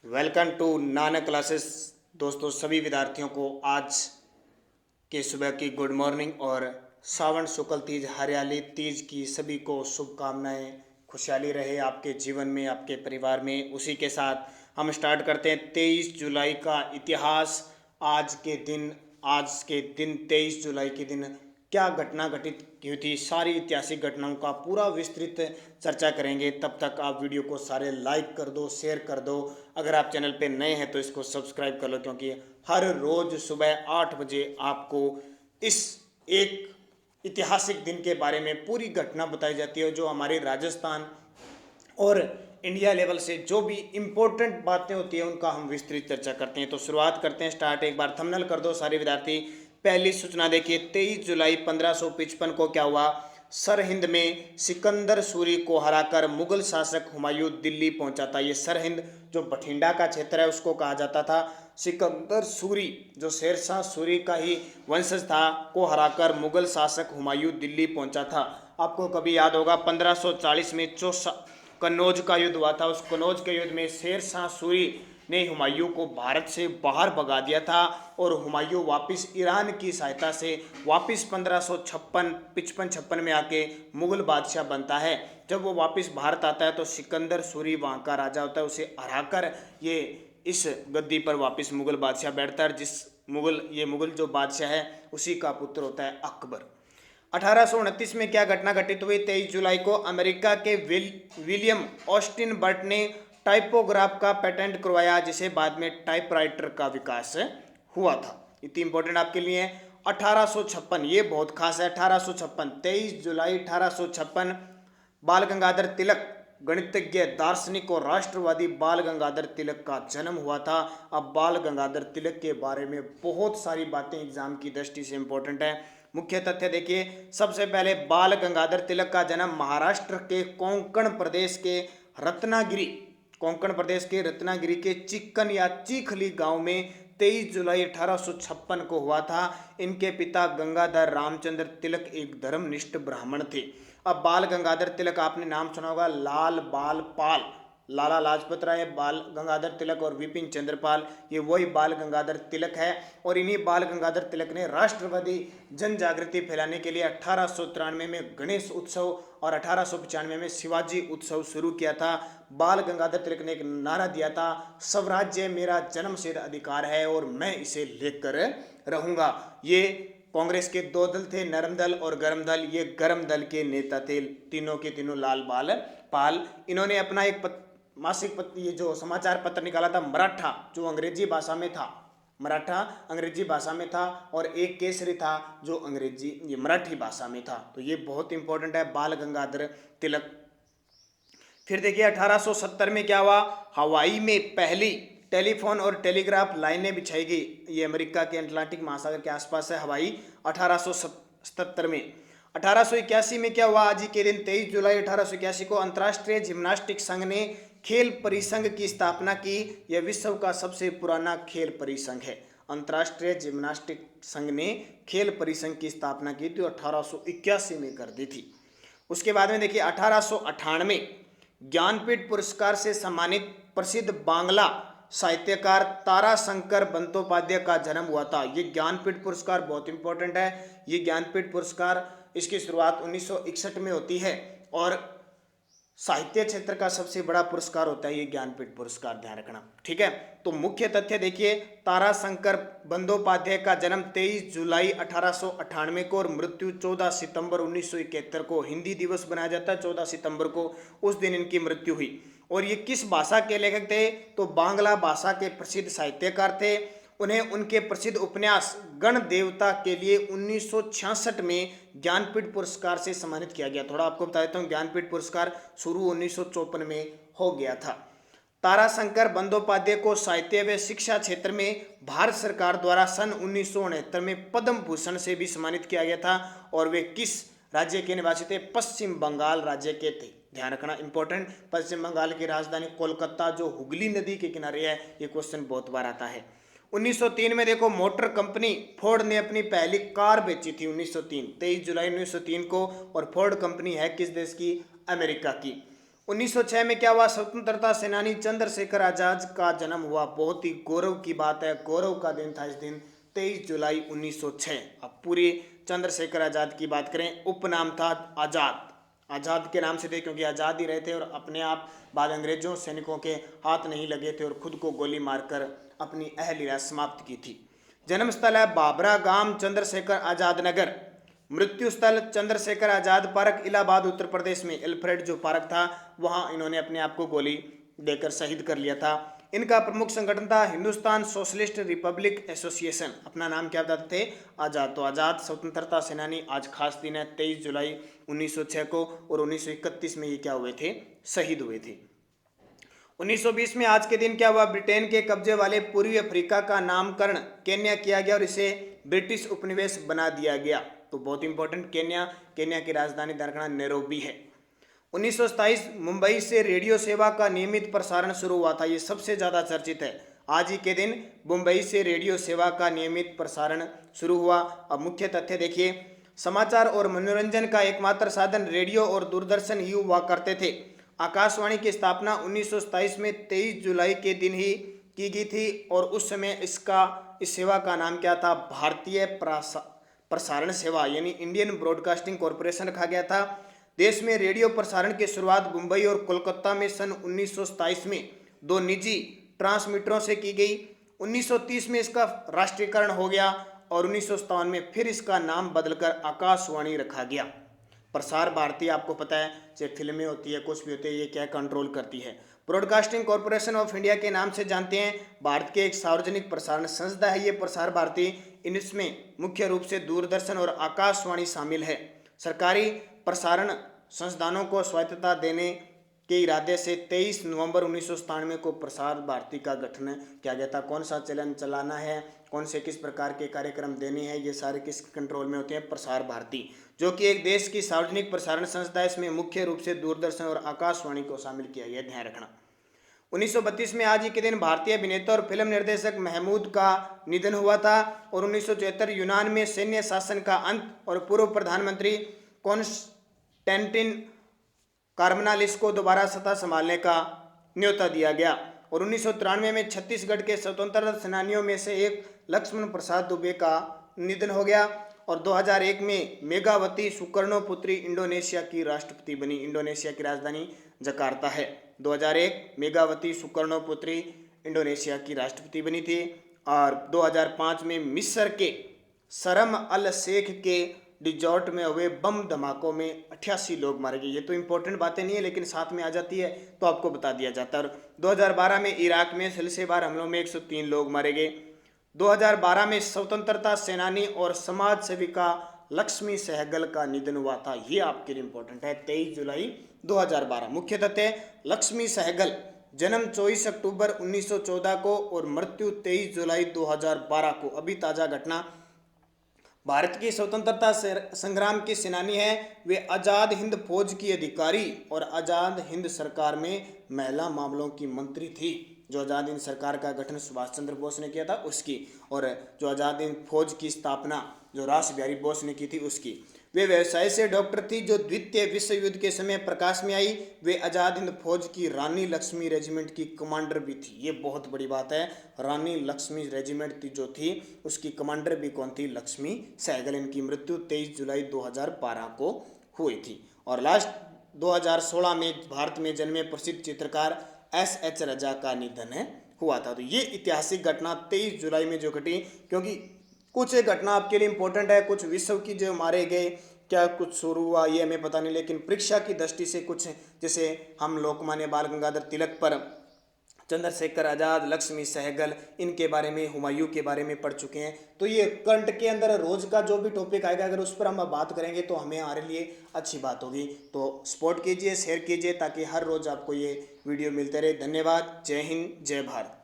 Welcome to Nanak classes. दोस्तों, सभी विद्यार्थियों को आज के सुबह की गुड मॉर्निंग और श्रावण शुक्ल तीज हरियाली तीज की सभी को शुभकामनाएं। खुशहाली रहे आपके जीवन में, आपके परिवार में। उसी के साथ हम स्टार्ट करते हैं 23 जुलाई का इतिहास। आज के दिन 23 जुलाई के दिन क्या घटना घटित हुई थी, सारी ऐतिहासिक घटनाओं का पूरा विस्तृत चर्चा करेंगे। तब तक आप वीडियो को सारे लाइक कर दो, शेयर कर दो। अगर आप चैनल पे नए हैं तो इसको सब्सक्राइब कर लो, क्योंकि हर रोज सुबह 8 बजे आपको इस एक ऐतिहासिक दिन के बारे में पूरी घटना बताई जाती है, जो हमारे राजस्थान और इंडिया लेवल से जो भी इम्पोर्टेंट बातें होती हैं उनका हम विस्तृत चर्चा करते हैं। तो शुरुआत करते हैं, स्टार्ट। एक बार थंबनेल कर दो सारे विद्यार्थी। पहली सूचना देखिए, 23 जुलाई 1555 को क्या हुआ। सरहिंद में सिकंदर सूरी को हराकर मुगल शासक हुमायूं दिल्ली पहुंचा था। ये सरहिंद जो बठिंडा का क्षेत्र है उसको कहा जाता था। सिकंदर सूरी जो शेरशाह सूरी का ही वंशज था को हराकर मुगल शासक हुमायूं दिल्ली पहुंचा था। आपको कभी याद होगा 1540 में कन्नौज का युद्ध हुआ था। उस कन्नौज के युद्ध में शेरशाह सूरी ने हुमायूं को भारत से बाहर भगा दिया था और हुमायूं वापस ईरान की सहायता से वापस 1556 में आके मुगल बादशाह बनता है। जब वो वापस भारत आता है तो सिकंदर सूरी वहाँ का राजा होता है, उसे हराकर ये इस गद्दी पर वापस मुगल बादशाह बैठता है। ये मुगल जो बादशाह है उसी का पुत्र होता है अकबर। 1829 में क्या घटना घटित हुई। 23 जुलाई को अमेरिका के विलियम ऑस्टिन बर्ट ने टाइपोग्राफ का पेटेंट करवाया, जिसे बाद में टाइपराइटर का विकास हुआ था। इतनी इंपॉर्टेंट आपके लिए है। 1856, ये बहुत खास है। 1856, 23 जुलाई 1856 बाल गंगाधर तिलक, गणितज्ञ, दार्शनिक और राष्ट्रवादी बाल गंगाधर तिलक का जन्म हुआ था। अब बाल गंगाधर तिलक के बारे में बहुत सारी बातें एग्जाम की दृष्टि से इंपॉर्टेंट है। मुख्य तथ्य देखिए, सबसे पहले बाल गंगाधर तिलक का जन्म महाराष्ट्र के कोंकण प्रदेश के रत्नागिरी के चिक्कन या चीखली गांव में 23 जुलाई 1856 को हुआ था। इनके पिता गंगाधर रामचंद्र तिलक एक धर्मनिष्ठ ब्राह्मण थे। अब बाल गंगाधर तिलक आपने नाम सुना होगा, लाल बाल पाल, लाला लाजपत राय, बाल गंगाधर तिलक और विपिन चंद्रपाल, ये वही बाल गंगाधर तिलक है। और इन्हीं बाल गंगाधर तिलक ने राष्ट्रवादी जन जागृति फैलाने के लिए 1893 में गणेश उत्सव और 1895 में शिवाजी उत्सव शुरू किया था। बाल गंगाधर तिलक ने एक नारा दिया था, स्वराज्य मेरा जन्मसिद्ध अधिकार है और मैं इसे लेकर रहूंगा। ये कांग्रेस के दो दल थे, नरम दल और गरम दल। ये गरम दल के नेता थे, तीनों के तीनों लाल बाल पाल। इन्होंने अपना एक मासिक पत्र, ये जो समाचार पत्र निकाला था मराठा, जो अंग्रेजी भाषा में था, मराठा अंग्रेजी भाषा में था, और एक केसरी था जो ये मराठी भाषा में था। तो ये बहुत इंपॉर्टेंट है, बाल गंगाधर तिलक। फिर देखिए 1870 में क्या हुआ। हवाई में पहली टेलीफोन और टेलीग्राफ लाइनें बिछाई गई। ये अमेरिका के अटलांटिक महासागर के आसपास है हवाई, 1877 में। 1881 में क्या हुआ। आज ही के दिन 23 जुलाई 1881 को अंतर्राष्ट्रीय जिम्नास्टिक संघ ने खेल परिसंघ की स्थापना की। यह विश्व का सबसे पुराना खेल परिसंघ है। अंतर्राष्ट्रीय जिम्नास्टिक संघ ने खेल परिसंघ की स्थापना की थी, 1881 में कर दी थी। उसके बाद में देखिए 1898 ज्ञानपीठ पुरस्कार से सम्मानित प्रसिद्ध बांग्ला साहित्यकार ताराशंकर बंदोपाध्याय का जन्म हुआ था। ये ज्ञानपीठ पुरस्कार बहुत इंपॉर्टेंट है। ये ज्ञानपीठ पुरस्कार, इसकी शुरुआत 1961 में होती है और साहित्य क्षेत्र का सबसे बड़ा पुरस्कार होता है ये ज्ञानपीठ पुरस्कार, ध्यान रखना, ठीक है। तो मुख्य तथ्य देखिए, ताराशंकर बंदोपाध्याय का जन्म 23 जुलाई 1898 को और मृत्यु 14 सितंबर 1971 को। हिंदी दिवस बनाया जाता है 14 सितंबर को, उस दिन इनकी मृत्यु हुई। और ये किस भाषा के लेखक थे, तो बांग्ला भाषा के प्रसिद्ध साहित्यकार थे। उन्हें उनके प्रसिद्ध उपन्यास गण देवता के लिए 1966 में ज्ञानपीठ पुरस्कार से सम्मानित किया गया। थोड़ा आपको बता देता हूँ, ज्ञानपीठ पुरस्कार शुरू 1954 में हो गया था। ताराशंकर बंदोपाध्याय को साहित्य व शिक्षा क्षेत्र में भारत सरकार द्वारा सन 1969 में पद्म भूषण से भी सम्मानित किया गया था। और वे किस राज्य के निवासी थे, पश्चिम बंगाल राज्य के थे। ध्यान रखना इंपॉर्टेंट, पश्चिम बंगाल की राजधानी कोलकाता जो हुगली नदी के किनारे है। ये क्वेश्चन बहुत बार आता है। 1903 में देखो, मोटर कंपनी फोर्ड ने अपनी पहली कार बेची थी 1903, 23 जुलाई 1903 को। और फोर्ड कंपनी है किस देश की, अमेरिका की। 1906 में क्या हुआ? स्वतंत्रता सेनानी चंद्रशेखर आजाद का जन्म हुआ। बहुत ही गौरव की बात है, गौरव का दिन था इस दिन, 23 जुलाई 1906। अब पूरे चंद्रशेखर आजाद की बात करें, उपनाम था आजाद। आजाद के नाम से थे क्योंकि आजाद ही रहे थे और अपने आप बाद अंग्रेजों सैनिकों के हाथ नहीं लगे थे और खुद को गोली मारकर अपनी अहलिया समाप्त की थी। जन्म स्थल है बाबरा गांव, चंद्रशेखर आजाद नगर। मृत्यु स्थल चंद्रशेखर आजाद पार्क, इलाहाबाद उत्तर प्रदेश में। एल्फ्रेड जो पार्क था वहां इन्होंने अपने आप को गोली देकर शहीद कर लिया था। इनका प्रमुख संगठन था हिंदुस्तान सोशलिस्ट रिपब्लिक एसोसिएशन। अपना नाम क्या बताते थे? आजाद। तो आजाद स्वतंत्रता सेनानी, आज खास दिन है 23 जुलाई 1906 को, और 1931 में ये क्या हुए थे? शहीद हुए थे। 1920 में आज के दिन क्या हुआ? ब्रिटेन के कब्जे वाले पूर्वी अफ्रीका का नामकरण केन्या किया गया और इसे ब्रिटिश उपनिवेश बना दिया गया। तो बहुत इंपॉर्टेंट, केन्या की राजधानी दरअसल नैरोबी है। 1927 मुंबई से रेडियो सेवा का नियमित प्रसारण शुरू हुआ था। ये सबसे ज़्यादा चर्चित है। आज ही के दिन मुंबई से रेडियो सेवा का नियमित प्रसारण शुरू हुआ। अब मुख्य तथ्य देखिए, समाचार और मनोरंजन का एकमात्र साधन रेडियो और दूरदर्शन ही हुआ करते थे। आकाशवाणी की स्थापना 1927 में 23 जुलाई के दिन ही की गई थी और उस समय इस सेवा का नाम क्या था? भारतीय प्रसारण सेवा यानी इंडियन ब्रॉडकास्टिंग कॉरपोरेशन रखा गया था। देश में रेडियो प्रसारण की शुरुआत मुंबई और कोलकाता में सन 1927 में 2 निजी ट्रांसमीटरों से की गई। 1930 में इसका राष्ट्रीयकरण हो गया और 1957 में फिर इसका नाम बदलकर आकाशवाणी रखा गया। प्रसार भारती आपको पता है, चाहे फिल्में होती है कुछ भी होती है, ये क्या कंट्रोल करती है? ब्रॉडकास्टिंग कॉरपोरेशन ऑफ इंडिया के नाम से जानते हैं। भारत के एक सार्वजनिक प्रसारण संस्था है ये प्रसार भारती। इसमें मुख्य रूप से दूरदर्शन और आकाशवाणी शामिल है। सरकारी प्रसारण संस्थानों को स्वायत्तता देने के इरादे से 23 नवंबर 1997 को प्रसार भारती का गठन किया गया था। कौन सा चैनल चलाना है, कौन से किस प्रकार के कार्यक्रम देने हैं, ये सारे किस कंट्रोल में होते हैं? प्रसार भारती, जो कि एक देश की सार्वजनिक प्रसारण संस्था है। इसमें मुख्य रूप से दूरदर्शन और आकाशवाणी को शामिल किया गया, ध्यान रखना। 1932 में आज ही के दिन भारतीय अभिनेता और फिल्म निर्देशक महमूद का निधन हुआ था और 1974 यूनान में सैन्य शासन का अंत और पूर्व प्रधानमंत्री कॉन्स्टेंटिन कार्बनालिस को दोबारा सत्ता संभालने का न्योता दिया गया। और 1993 में छत्तीसगढ़ के स्वतंत्रता सेनानियों में से एक लक्ष्मण प्रसाद दुबे का निधन हो गया। और 2001 में मेघावती सुकर्णोपुत्री इंडोनेशिया की राष्ट्रपति बनी। इंडोनेशिया की राजधानी जकार्ता है। 2001 मेघावती सुकर्णोपुत्री इंडोनेशिया की राष्ट्रपति बनी थी। और 2005 में मिस्र के शर्म अल शेख के रिजॉर्ट में हुए बम धमाकों में 88 लोग मारे गए। ये तो इंपॉर्टेंट बातें नहीं है लेकिन साथ में आ जाती है तो आपको बता दिया जाता है। और 2012 में इराक में सिलसिलेवार हमलों में 103 लोग मारे गए। 2012 में स्वतंत्रता सेनानी और समाज सेविका लक्ष्मी सहगल का निधन हुआ था। ये आपके लिए इंपॉर्टेंट है, 23 जुलाई 2012। मुख्य तथ्य, लक्ष्मी सहगल जन्म 24 अक्टूबर 1914 को और मृत्यु 23 जुलाई 2012 को। अभी ताज़ा घटना, भारत की स्वतंत्रता संग्राम की सेनानी है। वे आज़ाद हिंद फौज की अधिकारी और आज़ाद हिंद सरकार में महिला मामलों की मंत्री थी। जो आज़ाद हिंद सरकार का गठन सुभाष चंद्र बोस ने किया था उसकी, और जो आज़ाद हिंद फौज की स्थापना जो रास बिहारी बोस ने की थी उसकी। वे व्यवसाय से डॉक्टर थी जो द्वितीय विश्व युद्ध के समय प्रकाश में आई। वे आज़ाद हिंद फौज की रानी लक्ष्मी रेजिमेंट की कमांडर भी थी। ये बहुत बड़ी बात है, रानी लक्ष्मी रेजिमेंट जो थी उसकी कमांडर भी कौन थी? लक्ष्मी सहगल। इनकी मृत्यु 23 जुलाई 2012 को हुई थी। और लास्ट 2016 में भारत में जन्मे प्रसिद्ध चित्रकार SH रजा का निधन हुआ था। तो ये ऐतिहासिक घटना 23 जुलाई में जो घटी, क्योंकि कुछ घटना आपके लिए इंपॉर्टेंट है, कुछ विश्व की जो मारे गए, क्या कुछ शुरू हुआ ये हमें पता नहीं, लेकिन परीक्षा की दृष्टि से कुछ, जैसे हम लोकमान्य बाल गंगाधर तिलक पर, चंद्रशेखर आज़ाद, लक्ष्मी सहगल, इनके बारे में, हुमायूं के बारे में पढ़ चुके हैं। तो ये करंट के अंदर रोज का जो भी टॉपिक आएगा अगर उस पर हम बात करेंगे तो हमें हमारे लिए अच्छी बात होगी। तो सपोर्ट कीजिए, शेयर कीजिए ताकि हर रोज आपको ये वीडियो मिलते रहे। धन्यवाद। जय हिंद, जय भारत।